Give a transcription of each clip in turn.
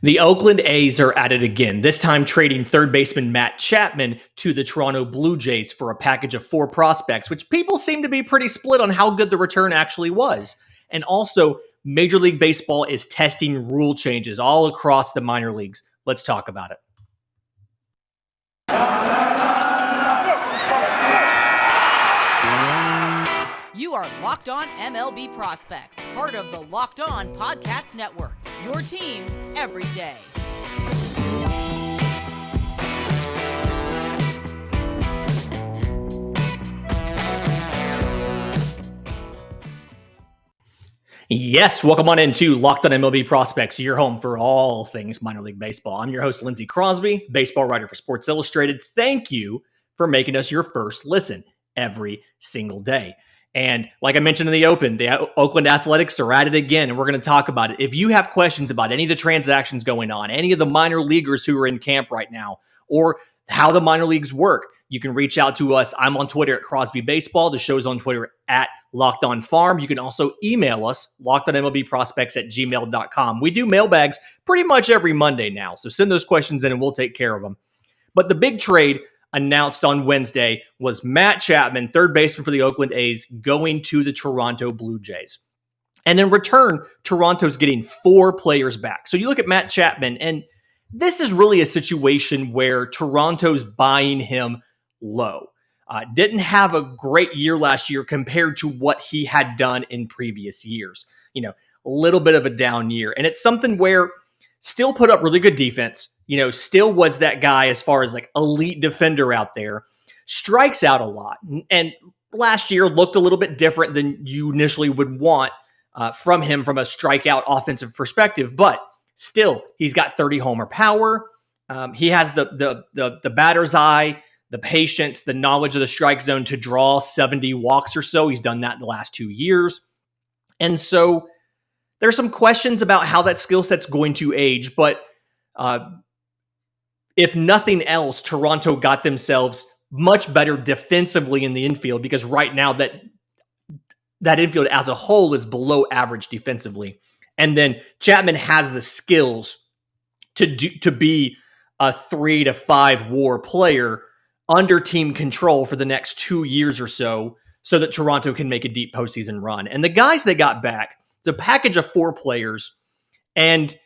The Oakland A's are at it again, this time trading third baseman Matt Chapman to the Toronto Blue Jays for a package of 4 prospects, which people seem to be pretty split on how good the return actually was. And also, Major League Baseball is testing rule changes all across the minor leagues. Let's talk about it. You are Locked On MLB Prospects, part of the Locked On Podcast Network, your team every day. Yes, welcome on into Locked On MLB Prospects, your home for all things minor league baseball. I'm your host, Lindsey Crosby, baseball writer for Sports Illustrated. Thank you for making us your first listen every single day. And like I mentioned in the open, the Oakland Athletics are at it again, and we're going to talk about it. If you have questions about any of the transactions going on, any of the minor leaguers who are in camp right now, or how the minor leagues work, you can reach out to us. I'm on Twitter at Crosby Baseball. The show's on Twitter at Locked On Farm. You can also email us, lockedonmlbprospects@gmail.com. We do mailbags pretty much every Monday now, so send those questions in and we'll take care of them. But the big trade announced on Wednesday was Matt Chapman, third baseman for the Oakland A's, going to the Toronto Blue Jays. And in return, Toronto's getting 4 players back. So you look at Matt Chapman, and this is really a situation where Toronto's buying him low. Didn't have a great year last year compared to what he had done in previous years. You know, a little bit of a down year. And it's something where still put up really good defense. You know, still was that guy as far as like elite defender out there. Strikes out a lot. And last year looked a little bit different than you initially would want from him from a strikeout offensive perspective. But still, he's got 30 homer power. He has the batter's eye, the patience, the knowledge of the strike zone to draw 70 walks or so. He's done that in the last 2 years. And so there's some questions about how that skill set's going to age. But if nothing else, Toronto got themselves much better defensively in the infield, because right now that infield as a whole is below average defensively. And then Chapman has the skills to be a 3 to 5 WAR player under team control for the next 2 years or so that Toronto can make a deep postseason run. And the guys they got back, it's a package of 4 players and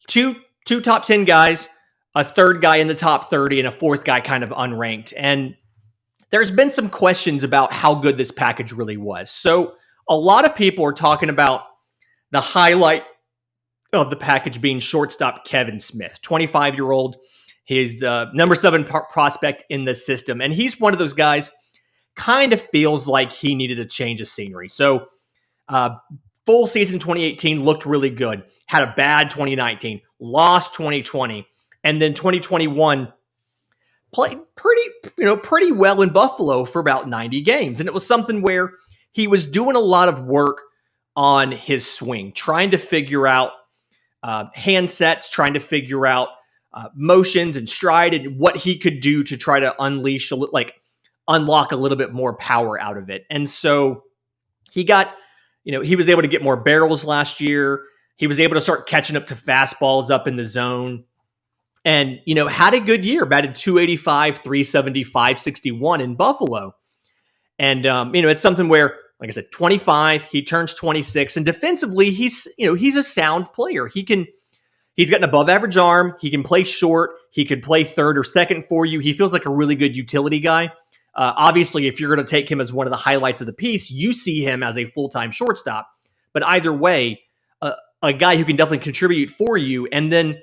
two top 10 guys, a third guy in the top 30, and a fourth guy kind of unranked. And there's been some questions about how good this package really was. So a lot of people are talking about the highlight of the package being shortstop Kevin Smith, 25-year-old. He's the number 7 prospect in the system. And he's one of those guys, kind of feels like he needed a change of scenery. So full season 2018 looked really good. Had a bad 2019, lost 2020. And then 2021 played pretty well in Buffalo for about 90 games. And it was something where he was doing a lot of work on his swing, trying to figure out hand sets, trying to figure out motions and stride and what he could do to try to unlock a little bit more power out of it. And so he got, he was able to get more barrels last year. He was able to start catching up to fastballs up in the zone. And, had a good year, batted 285, 370, 561 in Buffalo. And, it's something where, like I said, 25, he turns 26, and defensively, he's a sound player. He's got an above average arm. He can play short. He could play third or second for you. He feels like a really good utility guy. Obviously, if you're going to take him as one of the highlights of the piece, you see him as a full-time shortstop. But either way, a guy who can definitely contribute for you. And then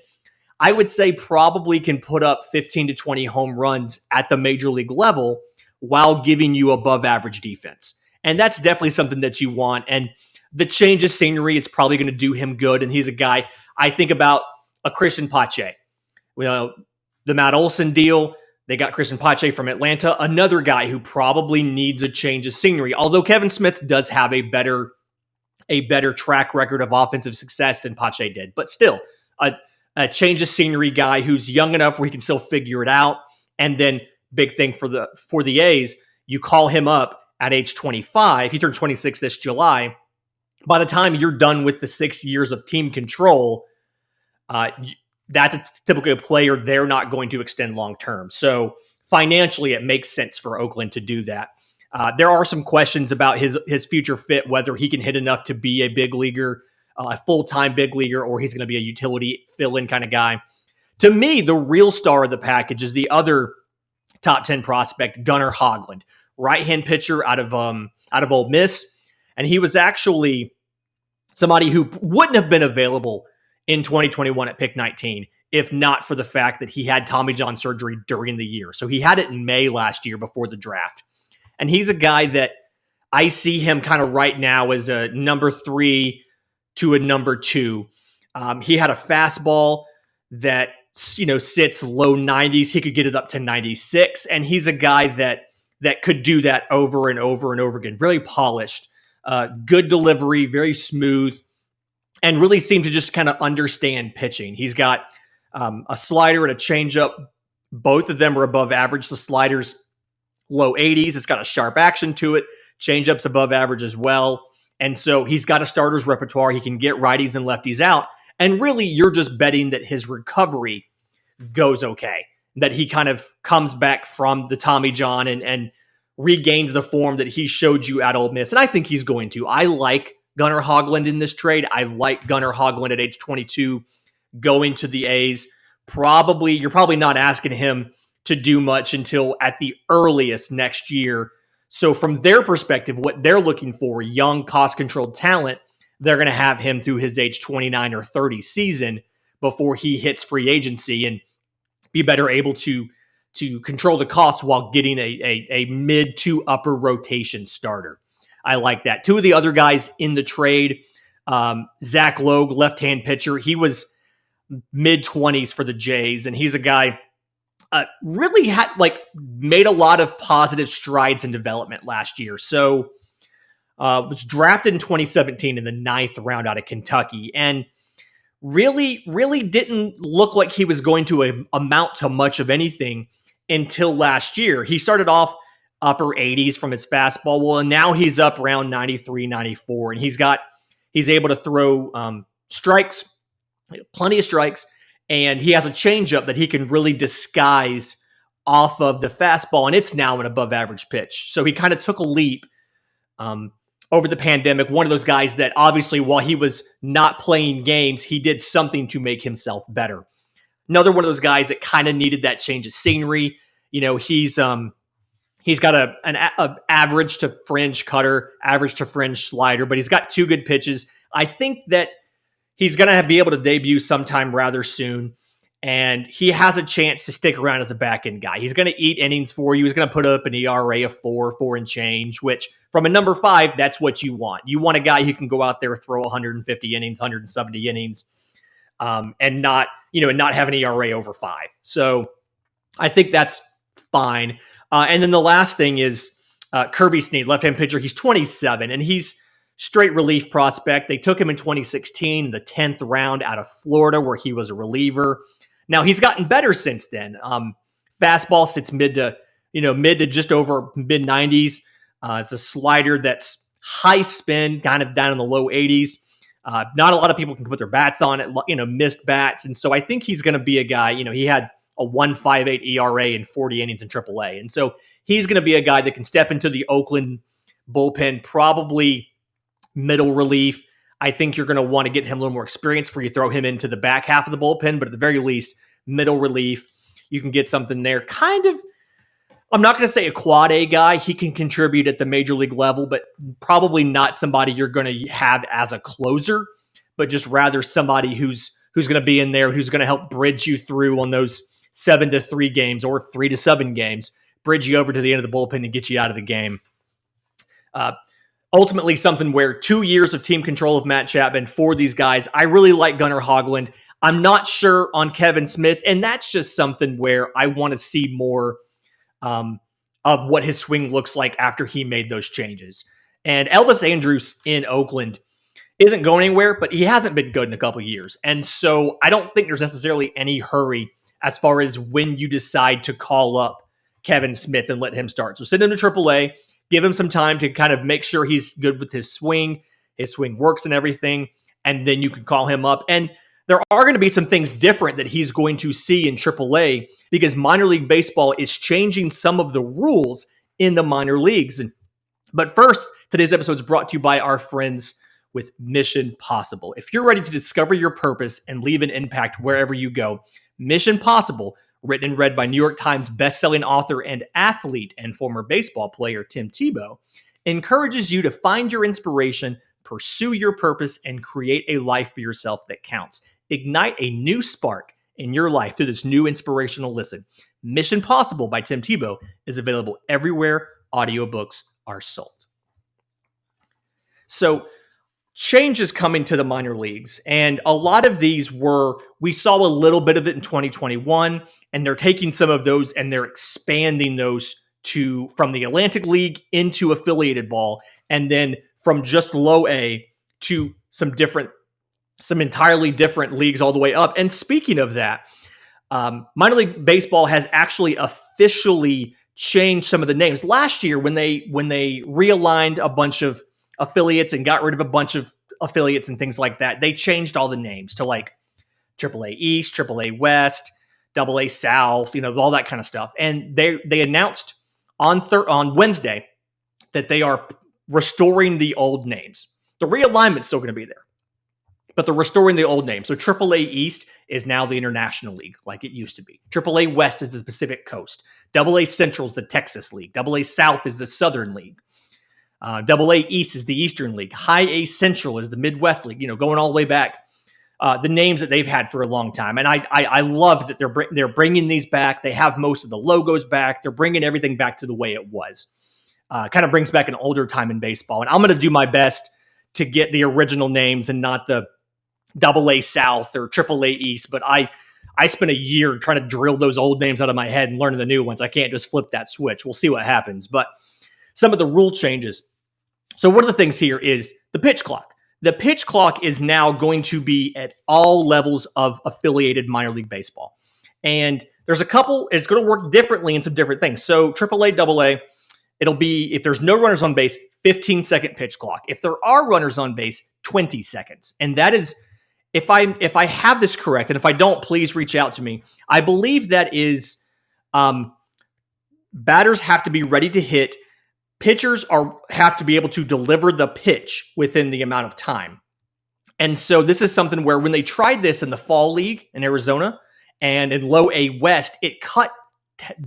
I would say probably can put up 15 to 20 home runs at the major league level while giving you above average defense. And that's definitely something that you want. And the change of scenery, it's probably going to do him good. And he's a guy, I think about a Christian Pache. The Matt Olson deal, they got Christian Pache from Atlanta, another guy who probably needs a change of scenery. Although Kevin Smith does have a better track record of offensive success than Pache did. But still, a change of scenery guy who's young enough where he can still figure it out. And then big thing for the A's, you call him up at age 25. He turned 26 this July. By the time you're done with the 6 years of team control, that's typically a player they're not going to extend long term. So financially, it makes sense for Oakland to do that. There are some questions about his future fit, whether he can hit enough to be a big leaguer, a full-time big leaguer, or he's going to be a utility fill-in kind of guy. To me, the real star of the package is the other top 10 prospect, Gunnar Hoglund, right-hand pitcher out of Ole Miss. And he was actually somebody who wouldn't have been available in 2021 at pick 19 if not for the fact that he had Tommy John surgery during the year. So he had it in May last year before the draft. And he's a guy that I see him kind of right now as a number 3 to a number 2. He had a fastball that, sits low 90s. He could get it up to 96. And he's a guy that could do that over and over and over again. Very polished, good delivery, very smooth, and really seemed to just kind of understand pitching. He's got a slider and a changeup. Both of them are above average. The slider's low 80s. It's got a sharp action to it. Changeup's above average as well. And so he's got a starter's repertoire. He can get righties and lefties out. And really, you're just betting that his recovery goes okay, that he kind of comes back from the Tommy John and regains the form that he showed you at Ole Miss. And I think he's going to. I like Gunnar Hoglund in this trade. I like Gunnar Hoglund at age 22 going to the A's. You're probably not asking him to do much until at the earliest next year. So from their perspective, what they're looking for, young, cost-controlled talent, they're going to have him through his age 29 or 30 season before he hits free agency and be better able to control the costs while getting a mid to upper rotation starter. I like that. Two of the other guys in the trade, Zach Logue, left-hand pitcher, he was mid-20s for the Jays, and he's a guy really had made a lot of positive strides in development last year. So was drafted in 2017 in the 9th round out of Kentucky, and really didn't look like he was going to amount to much of anything until last year. He started off upper 80s from his fastball. Well, and now he's up around 93, 94, and he's able to throw strikes, plenty of strikes, and he has a changeup that he can really disguise off of the fastball, and it's now an above average pitch. So he kind of took a leap over the pandemic. One of those guys that obviously, while he was not playing games, he did something to make himself better. Another one of those guys that kind of needed that change of scenery. He's got an average to fringe cutter, average to fringe slider, but he's got 2 good pitches. I think that he's going to be able to debut sometime rather soon, and he has a chance to stick around as a back-end guy. He's going to eat innings for you. He's going to put up an ERA of 4 and change, which from a number 5, that's what you want. You want a guy who can go out there, throw 150 innings, 170 innings, and not have an ERA over 5. So I think that's fine. And then the last thing is Kirby Snead, left-hand pitcher. He's 27, and he's straight relief prospect. They took him in 2016, the 10th round out of Florida, where he was a reliever. Now he's gotten better since then. Fastball sits mid to just over mid 90s. It's a slider that's high spin, kind of down in the low 80s. Not a lot of people can put their bats on it, missed bats. And so I think he's going to be a guy, he had a 1.58 ERA in 40 innings in AAA. And so he's going to be a guy that can step into the Oakland bullpen, probably middle relief. I think you're going to want to get him a little more experience before you throw him into the back half of the bullpen, but at the very least, middle relief. You can get something there. Kind of, I'm not going to say a quad A guy. He can contribute at the major league level, but probably not somebody you're going to have as a closer, but just rather somebody who's going to be in there, who's going to help bridge you through on those 7-3 games or 3-7 games, bridge you over to the end of the bullpen and get you out of the game. Ultimately, something where 2 years of team control of Matt Chapman for these guys. I really like Gunnar Hoglund. I'm not sure on Kevin Smith, and that's just something where I want to see more of what his swing looks like after he made those changes. And Elvis Andrus in Oakland isn't going anywhere, but he hasn't been good in a couple of years. And so I don't think there's necessarily any hurry as far as when you decide to call up Kevin Smith and let him start. So send him to AAA, give him some time to kind of make sure he's good with his swing works and everything, and then you can call him up. And there are going to be some things different that he's going to see in AAA because minor league baseball is changing some of the rules in the minor leagues. But first, today's episode is brought to you by our friends with Mission Possible. If you're ready to discover your purpose and leave an impact wherever you go, Mission Possible, written and read by New York Times bestselling author and athlete and former baseball player Tim Tebow, encourages you to find your inspiration, pursue your purpose, and create a life for yourself that counts. Ignite a new spark in your life through this new inspirational listen. Mission Possible by Tim Tebow is available everywhere audiobooks are sold. So, change is coming to the minor leagues, and a lot of these we saw a little bit of it in 2021, and they're taking some of those and they're expanding those from the Atlantic League into affiliated ball, and then from just low A to some entirely different leagues all the way up. And speaking of that, minor league baseball has actually officially changed some of the names. Last year, when they realigned a bunch of affiliates and got rid of a bunch of affiliates and things like that, they changed all the names to like AAA East, AAA West, AA South, all that kind of stuff. And they announced on Wednesday that they are restoring the old names. The realignment's still going to be there, but they're restoring the old names. So AAA East is now the International League, like it used to be. AAA West is the Pacific Coast. AA Central is the Texas League. AA South is the Southern League. AA East is the Eastern League. High A Central is the Midwest League. Going all the way back. The names that they've had for a long time, and I love that they're bringing these back. They have most of the logos back. They're bringing everything back to the way it was. Kind of brings back an older time in baseball, and I'm going to do my best to get the original names and not the AA South or AAA East. But I spent a year trying to drill those old names out of my head and learning the new ones. I can't just flip that switch. We'll see what happens. But some of the rule changes. So one of the things here is the pitch clock. The pitch clock is now going to be at all levels of affiliated minor league baseball. And there's a couple, it's going to work differently in some different things. So AAA, AA, it'll be, if there's no runners on base, 15-second pitch clock. If there are runners on base, 20 seconds. And that is, if I have this correct, and if I don't, please reach out to me. I believe that is, batters have to be ready to hit. Pitchers have to be able to deliver the pitch within the amount of time. And so this is something where when they tried this in the fall league in Arizona and in low A West, it cut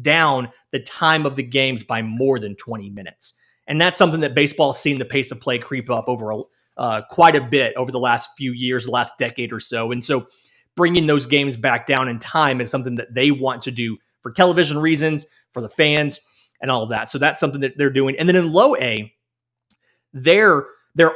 down the time of the games by more than 20 minutes. And that's something that baseball's seen the pace of play creep up over quite a bit over the last few years, the last decade or so. And so bringing those games back down in time is something that they want to do for television reasons, for the fans, and all of that. So that's something that they're doing. And then in low A, they're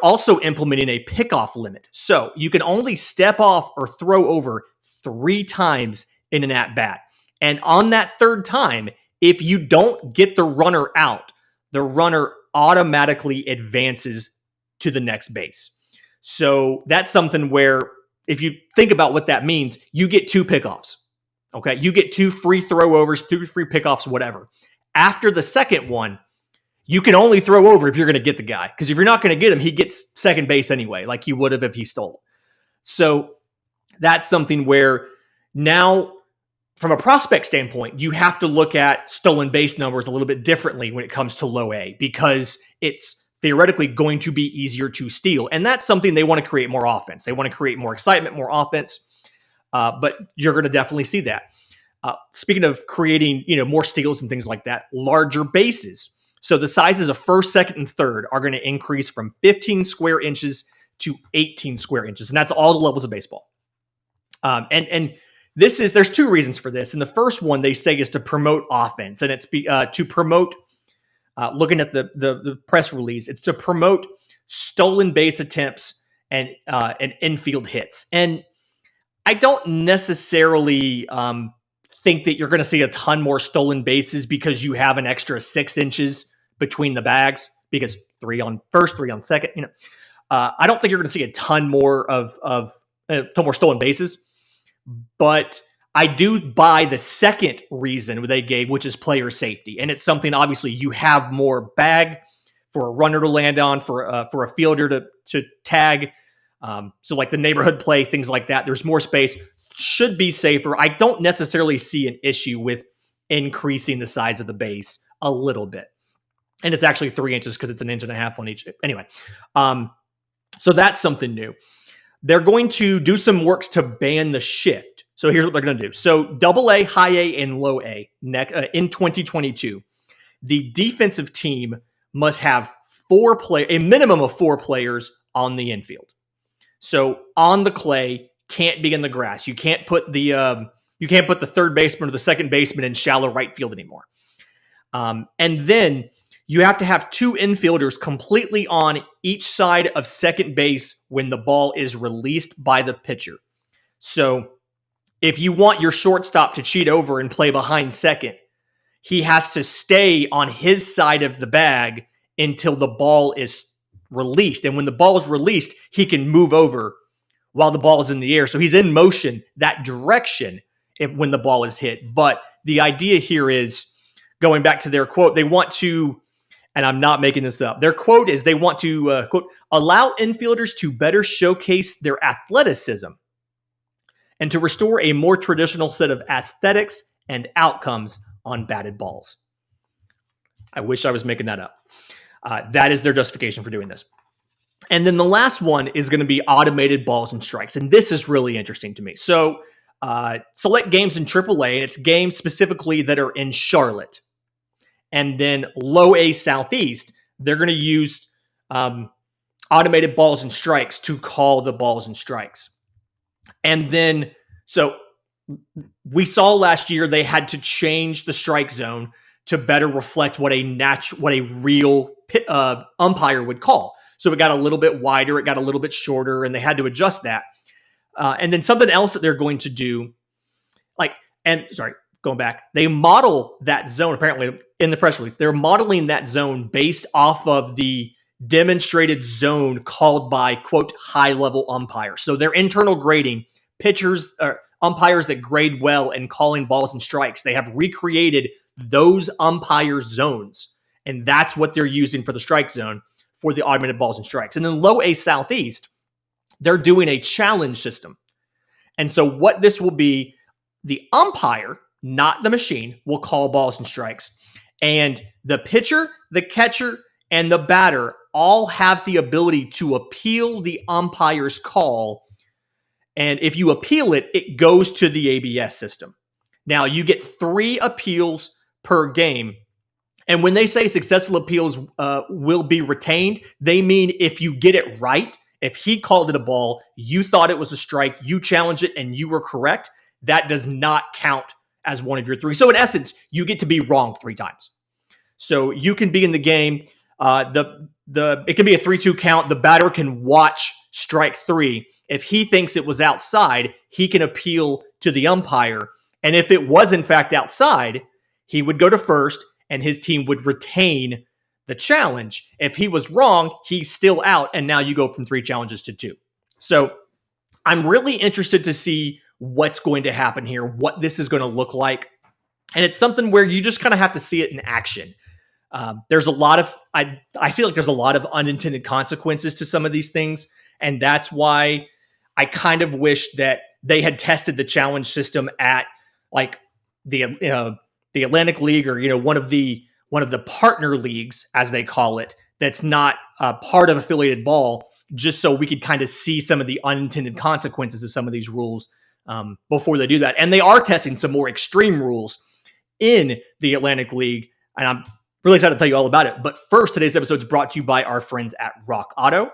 also implementing a pickoff limit. So you can only step off or throw over 3 times in an at-bat. And on that third time, if you don't get the runner out, the runner automatically advances to the next base. So that's something where if you think about what that means, you get 2 pickoffs. Okay, you get 2 free throwovers, 2 free pickoffs, whatever. After the second one, you can only throw over if you're going to get the guy. Because if you're not going to get him, he gets second base anyway, like you would have if he stole. So that's something where now, from a prospect standpoint, you have to look at stolen base numbers a little bit differently when it comes to low A, because it's theoretically going to be easier to steal. And that's something they want to create more offense. They want to create more excitement, more offense. But you're going to definitely see that. Speaking of creating, more steals and things like that, larger bases. So the sizes of first, second, and third are going to increase from 15 square inches to 18 square inches. And that's all the levels of baseball. And there's 2 reasons for this. And the first one they say is to promote offense. And it's to promote, looking at the press release, it's to promote stolen base attempts and infield hits. And I don't necessarily think that you're going to see a ton more stolen bases because you have an extra 6 inches between the bags, because 3 on first, 3 on second. I don't think you're going to see a ton more of more stolen bases, but I do buy the second reason they gave, which is player safety, and it's something obviously you have more bag for a runner to land on, for a fielder to tag. So like the neighborhood play, things like that, there's more space, should be safer. I don't necessarily see an issue with increasing the size of the base a little bit. And it's actually 3 inches because it's 1.5 inches on each. Anyway, so that's something new. They're going to do some works to ban the shift. So here's what they're going to do. So AA, high A, and low A in 2022, the defensive team must have a minimum of 4 players on the infield. So on the clay, can't be in the grass. You can't put the third baseman or the second baseman in shallow right field anymore. And then you have to have 2 infielders completely on each side of second base when the ball is released by the pitcher. So if you want your shortstop to cheat over and play behind second, he has to stay on his side of the bag until the ball is released. And when the ball is released, he can move over while the ball is in the air. So he's in motion that direction when the ball is hit. But the idea here is, going back to their quote, they want to, and I'm not making this up, their quote is they want to, quote, allow infielders to better showcase their athleticism and to restore a more traditional set of aesthetics and outcomes on batted balls. I wish I was making that up. That is their justification for doing this. And then the last one is going to be automated balls and strikes. And this is really interesting to me. So select games in AAA, and it's games specifically that are in Charlotte. And then low A Southeast, they're going to use automated balls and strikes to call the balls and strikes. And then, so we saw last year they had to change the strike zone to better reflect what a real umpire would call. So it got a little bit wider, it got a little bit shorter, and they had to adjust that. And then something else that they're going to do, going back, they model that zone, apparently in the press release, they're modeling that zone based off of the demonstrated zone called by, quote, high-level umpires. So their internal grading, pitchers, umpires that grade well in calling balls and strikes, they have recreated those umpire zones, and that's what they're using for the strike zone for the automated balls and strikes. And then low A Southeast, they're doing a challenge system. And so what this will be, the umpire, not the machine, will call balls and strikes. And the pitcher, the catcher, and the batter all have the ability to appeal the umpire's call. And if you appeal it, it goes to the ABS system. Now, you get 3 appeals per game. And when they say successful appeals will be retained, they mean if you get it right, if he called it a ball, you thought it was a strike, you challenged it, and you were correct, that does not count as one of your 3. So in essence, you get to be wrong 3 times. So you can be in the game. It can be a 3-2 count. The batter can watch strike 3. If he thinks it was outside, he can appeal to the umpire. And if it was in fact outside, he would go to first and his team would retain the challenge. If he was wrong, he's still out. And now you go from 3 challenges to 2. So I'm really interested to see what's going to happen here, what this is going to look like. And it's something where you just kind of have to see it in action. There's a lot of, I feel like there's a lot of unintended consequences to some of these things. And that's why I kind of wish that they had tested the challenge system at like the Atlantic League, or, one of the partner leagues, as they call it, that's not part of affiliated ball, just so we could kind of see some of the unintended consequences of some of these rules before they do that. And they are testing some more extreme rules in the Atlantic League, and I'm really excited to tell you all about it. But first, today's episode is brought to you by our friends at Rock Auto.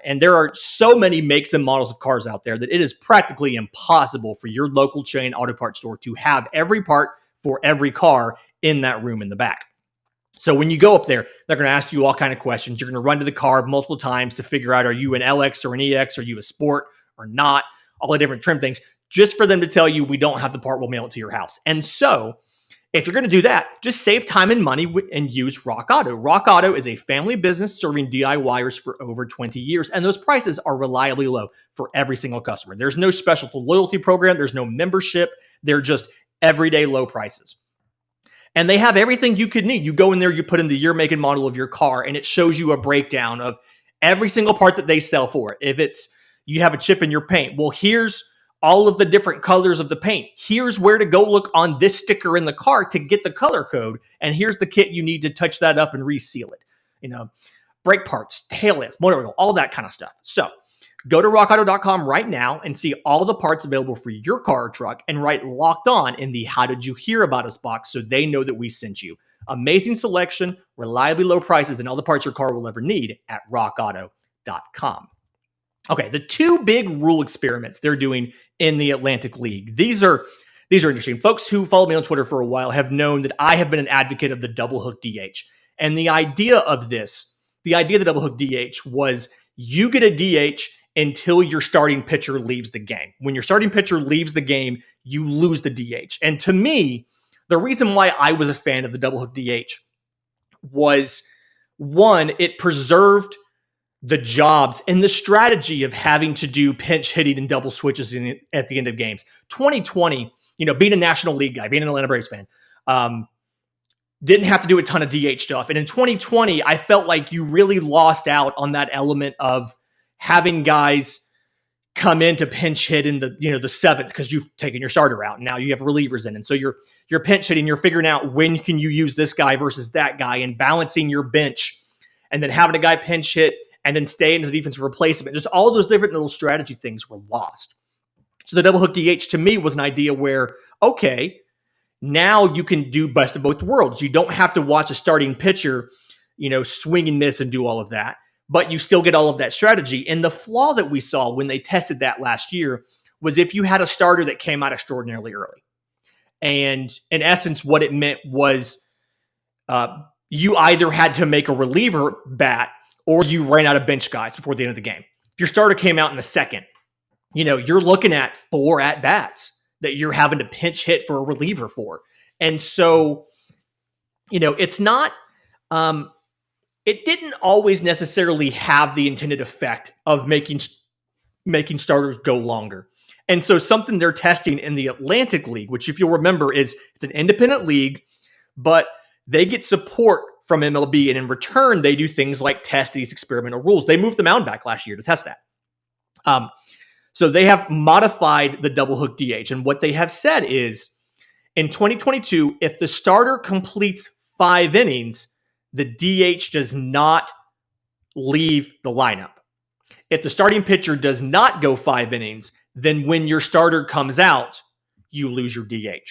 And there are so many makes and models of cars out there that it is practically impossible for your local chain auto parts store to have every part for every car in that room in the back. So when you go up there, they're going to ask you all kind of questions. You're going to run to the car multiple times to figure out, are you an LX or an EX? Are you a Sport or not? All the different trim things, just for them to tell you we don't have the part, we'll mail it to your house. And so if you're going to do that, just save time and money and use Rock Auto. Rock Auto is a family business serving DIYers for over 20 years, and those prices are reliably low for every single customer. There's no special loyalty program. There's no membership. They're just everyday low prices. And they have everything you could need. You go in there, you put in the year, make, and model of your car, and it shows you a breakdown of every single part that they sell for it. If it's you have a chip in your paint. Well, here's all of the different colors of the paint. Here's where to go look on this sticker in the cart to get the color code. And here's the kit you need to touch that up and reseal it. Brake parts, tail lamps, motor oil, all that kind of stuff. So go to rockauto.com right now and see all the parts available for your car or truck and write Locked On in the How Did You Hear About Us box so they know that we sent you. Amazing selection, reliably low prices, and all the parts your car will ever need at rockauto.com. Okay, the two big rule experiments they're doing in the Atlantic League. These are interesting. Folks who follow me on Twitter for a while have known that I have been an advocate of the double hook DH. And the idea of the double hook DH was you get a DH until your starting pitcher leaves the game. When your starting pitcher leaves the game, you lose the DH. And to me, the reason why I was a fan of the double hook DH was, one, it preserved the jobs and the strategy of having to do pinch hitting and double switches at the end of games. 2020, being a National League guy, being an Atlanta Braves fan, didn't have to do a ton of DH stuff. And in 2020, I felt like you really lost out on that element of having guys come in to pinch hit in the seventh because you've taken your starter out. And now you have relievers in. And so you're pinch hitting, you're figuring out when can you use this guy versus that guy and balancing your bench and then having a guy pinch hit and then stay in as a defensive replacement. Just all those different little strategy things were lost. So the double hook DH to me was an idea where, okay, now you can do best of both worlds. You don't have to watch a starting pitcher, swing and miss and do all of that, but you still get all of that strategy. And the flaw that we saw when they tested that last year was if you had a starter that came out extraordinarily early. And in essence, what it meant was you either had to make a reliever bat or you ran out of bench guys before the end of the game. If your starter came out in the second, you're looking at 4 at-bats that you're having to pinch hit for a reliever for. And so, it's not, it didn't always necessarily have the intended effect of making starters go longer. And so something they're testing in the Atlantic League, which if you'll remember it's an independent league, but they get support from MLB, and in return, they do things like test these experimental rules. They moved the mound back last year to test that. So they have modified the double hook DH, and what they have said is, in 2022, if the starter completes 5 innings, the DH does not leave the lineup. If the starting pitcher does not go 5 innings, then when your starter comes out, you lose your DH.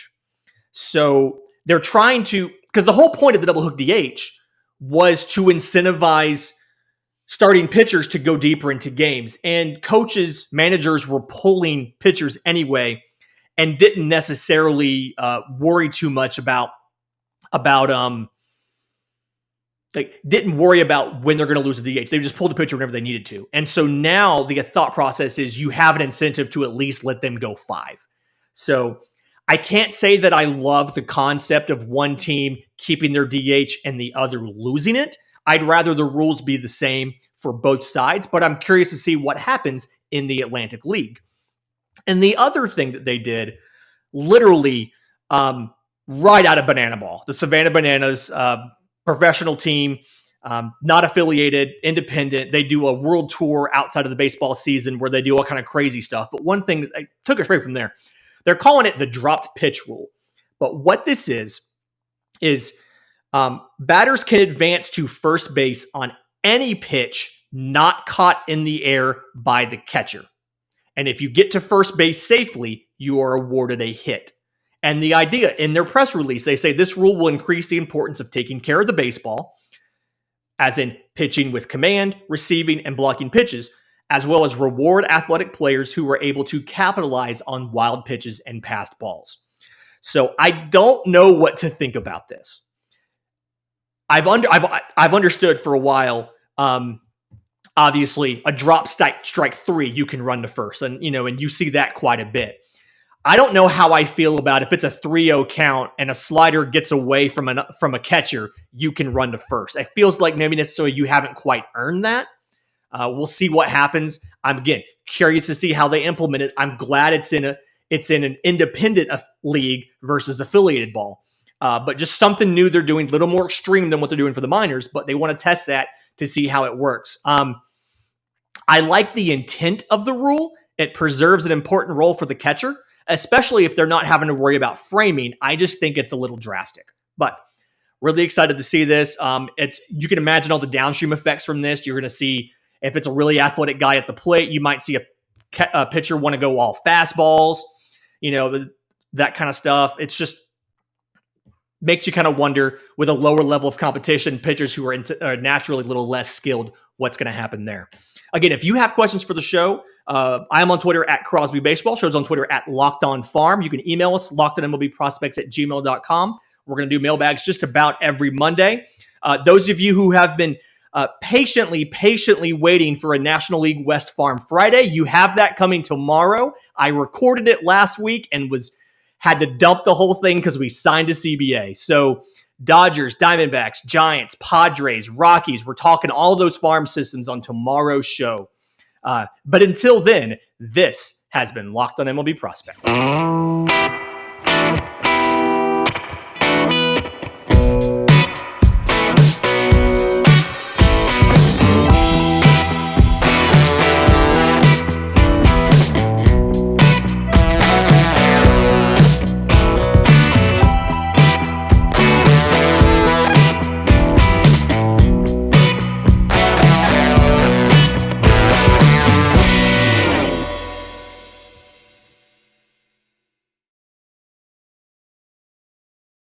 So they're trying to, because the whole point of the double hook DH was to incentivize starting pitchers to go deeper into games. And coaches, managers were pulling pitchers anyway and didn't necessarily worry too much about didn't worry about when they're going to lose the DH. They just pulled the pitcher whenever they needed to. And so now the thought process is you have an incentive to at least let them go 5. So I can't say that I love the concept of one team keeping their DH and the other losing it. I'd rather the rules be the same for both sides, but I'm curious to see what happens in the Atlantic League. And the other thing that they did, literally right out of Banana Ball, the Savannah Bananas, professional team, not affiliated, independent. They do a world tour outside of the baseball season where they do all kind of crazy stuff. But one thing, I took it straight from there. They're calling it the dropped pitch rule. But what this is batters can advance to first base on any pitch not caught in the air by the catcher. And if you get to first base safely, you are awarded a hit. And the idea in their press release, they say this rule will increase the importance of taking care of the baseball, as in pitching with command, receiving, and blocking pitches, as well as reward athletic players who are able to capitalize on wild pitches and passed balls. So I don't know what to think about this. I've understood for a while. Obviously, a drop strike 3, you can run to first, and you see that quite a bit. I don't know how I feel about if it's a 3-0 count and a slider gets away from a catcher, you can run to first. It feels like maybe necessarily you haven't quite earned that. We'll see what happens. I'm again curious to see how they implement it. I'm glad it's in an independent league versus affiliated ball. But just something new they're doing, a little more extreme than what they're doing for the minors, but they want to test that to see how it works. I like the intent of the rule. It preserves an important role for the catcher, especially if they're not having to worry about framing. I just think it's a little drastic, but really excited to see this. You can imagine all the downstream effects from this. You're going to see if it's a really athletic guy at the plate, you might see a pitcher want to go all fastballs, that kind of stuff. It's just makes you kind of wonder with a lower level of competition, pitchers who are naturally a little less skilled, what's going to happen there. Again, if you have questions for the show, I am on Twitter at Crosby Baseball. Show's on Twitter at Locked On Farm. You can email us, lockedonmlbprospects@gmail.com. We're going to do mailbags just about every Monday. Those of you who have been patiently waiting for a National League West Farm Friday, you have that coming tomorrow. I recorded it last week and had to dump the whole thing because we signed a CBA. So Dodgers, Diamondbacks, Giants, Padres, Rockies, we're talking all those farm systems on tomorrow's show. But until then, this has been Locked on MLB Prospects.